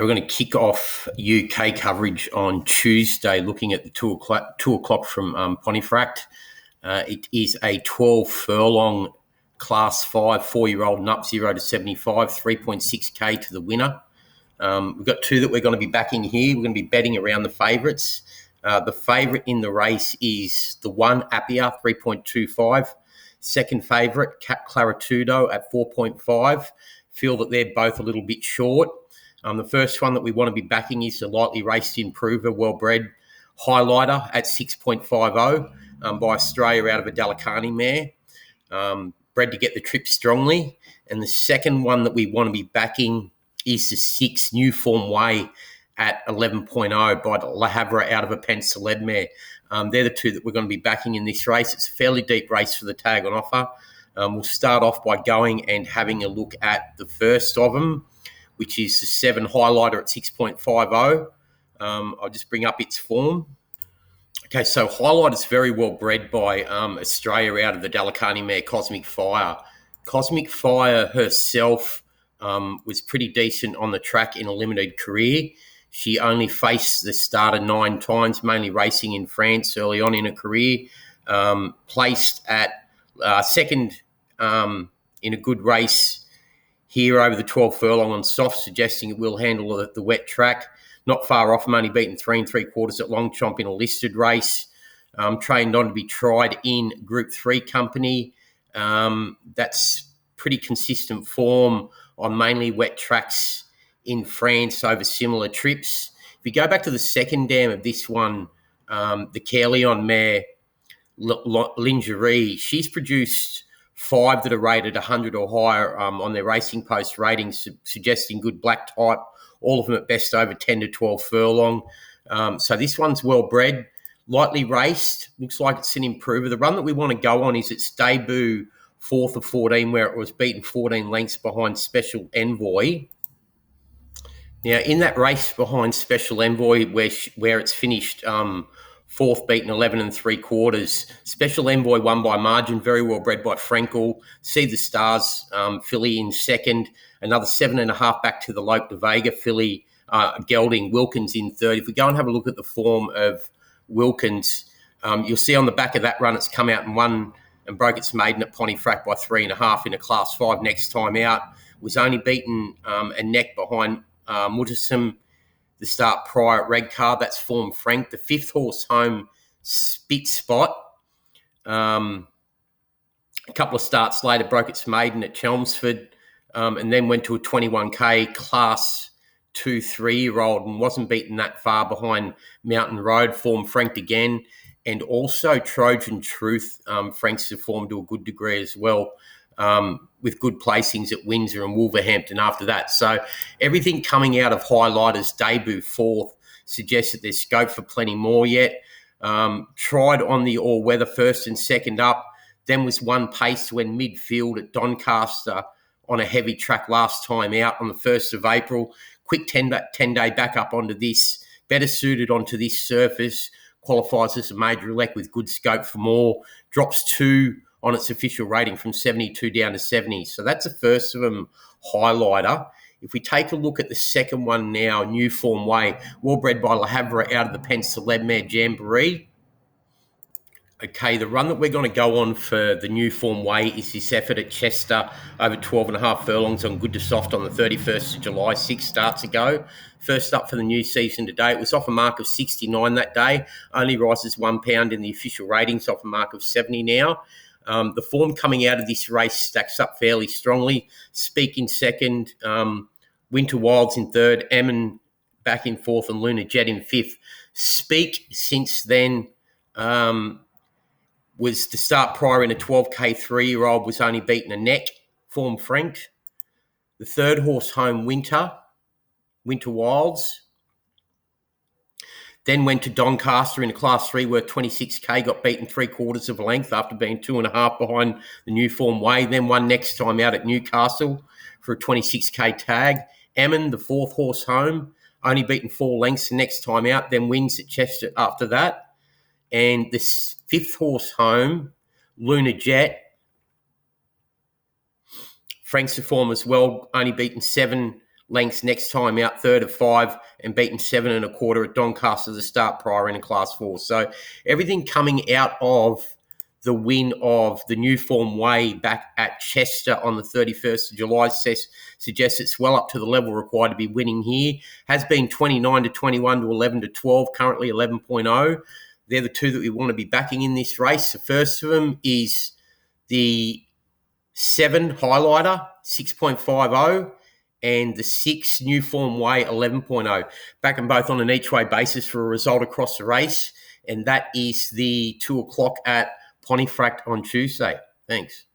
We're going to kick off UK coverage on Tuesday, looking at the 2 o'clock from Pontefract. It is a 12 furlong Class 5 4-year-old and up 0 to 75, 3.6k to the winner. We've got two that we're going to be backing here. We're going to be betting around the favourites. The favourite in the race is the 1 Appia, 3.25. Second favourite, Cap Claritudo at 4.5. Feel that they're both a little bit short. The first one that we want to be backing is the lightly raced improver, well-bred Highlighter at 6.50 by Australia out of a Dalakani mare. Bred to get the trip strongly. And the second one that we want to be backing is the 6 New Form Way at 11.0 by La Havre out of a Penceleb mare. They're the two that we're going to be backing in this race. It's a fairly deep race for the tag on offer. We'll start off by going and having a look at the first of them, which is the 7 Highlighter at 6.50. I'll just bring up its form. Okay, so Highlighter's very well bred by Australia out of the Dalakani mare, Cosmic Fire. Cosmic Fire herself was pretty decent on the track in a limited career. She only faced the starter 9 times, mainly racing in France early on in her career. Placed at second in a good race here over the 12 furlong on soft, suggesting it will handle the wet track. Not far off, I'm only beaten 3 3/4 at Longchamp in a listed race. Trained on to be tried in Group 3 company. That's pretty consistent form on mainly wet tracks in France over similar trips. If you go back to the second dam of this one, the Caerleon mare, Lingerie, she's produced 5 that are rated 100 or higher on their Racing Post ratings, suggesting good black type, all of them at best over 10 to 12 furlong. So this one's well bred, lightly raced, looks like it's an improver. The run that we want to go on is its debut 4th of 14, where it was beaten 14 lengths behind Special Envoy. Now, in that race behind Special Envoy, where it's finished 4th, beaten 11 3/4. Special Envoy won by margin, very well bred by Frankel. See the Stars filly in second. Another 7.5 back to the Lope de Vega filly, gelding. Wilkins in third. If we go and have a look at the form of Wilkins, you'll see on the back of that run it's come out and won and broke its maiden at Pontefract by 3.5 in a Class 5 next time out. Was only beaten a neck behind Muttersum the start prior at Redcar. That's form Frank. The 5th horse home, Spit Spot. A couple of starts later, broke its maiden at Chelmsford, and then went to a 21k Class 2 3-year-old and wasn't beaten that far behind Mountain Road, form Frank again. And also Trojan Truth, Frank's form to a good degree as well, with good placings at Windsor and Wolverhampton after that. So everything coming out of Highlighter's debut 4th suggests that there's scope for plenty more yet. Tried on the all-weather 1st and 2nd up, then was one pace when midfield at Doncaster on a heavy track last time out on the 1st of April. Quick 10-day back up onto this, better suited onto this surface, qualifies as a major elect with good scope for more, drops 2 on its official rating from 72 down to 70. So that's the first of them, Highlighter. If we take a look at the second one now, New Form Way, well bred by La Havre out of the Penceleb mare, Jamboree. Okay, the run that we're going to go on for the New Form Way is this effort at Chester over 12.5 furlongs on good to soft on the 31st of July, 6 starts ago. First up for the new season today. It was off a mark of 69 that day, only rises £1 in the official ratings, off a mark of 70 now. The form coming out of this race stacks up fairly strongly. Speak in second, Winter Wilds in third, Emin back in 4th, and Luna Jet in 5th. Speak since then was to start prior in a 12k 3-year-old, was only beaten a neck, form Frank. The 3rd horse home, Winter Wilds. Then went to Doncaster in a Class 3 worth 26k, got beaten 3/4 of a length after being 2.5 behind the New Form Way. Then won next time out at Newcastle for a 26k tag. Emin, the 4th horse home, only beaten 4 lengths the next time out, then wins at Chester after that. And the 5th horse home, Luna Jet, Frank's form as well, only beaten 7 lengths next time out, third of 5, and beaten 7.25 at Doncaster to start prior in a Class 4. So everything coming out of the win of the New Form Way back at Chester on the 31st of July suggests it's well up to the level required to be winning here. Has been 29 to 21 to 11 to 12, currently 11.0. They're the two that we want to be backing in this race. The first of them is the 7 Highlighter, 6.50, and the 6 New Form Way, 11.0. Back them both on an each-way basis for a result across the race, and that is the 2 o'clock at Pontefract on Tuesday. Thanks.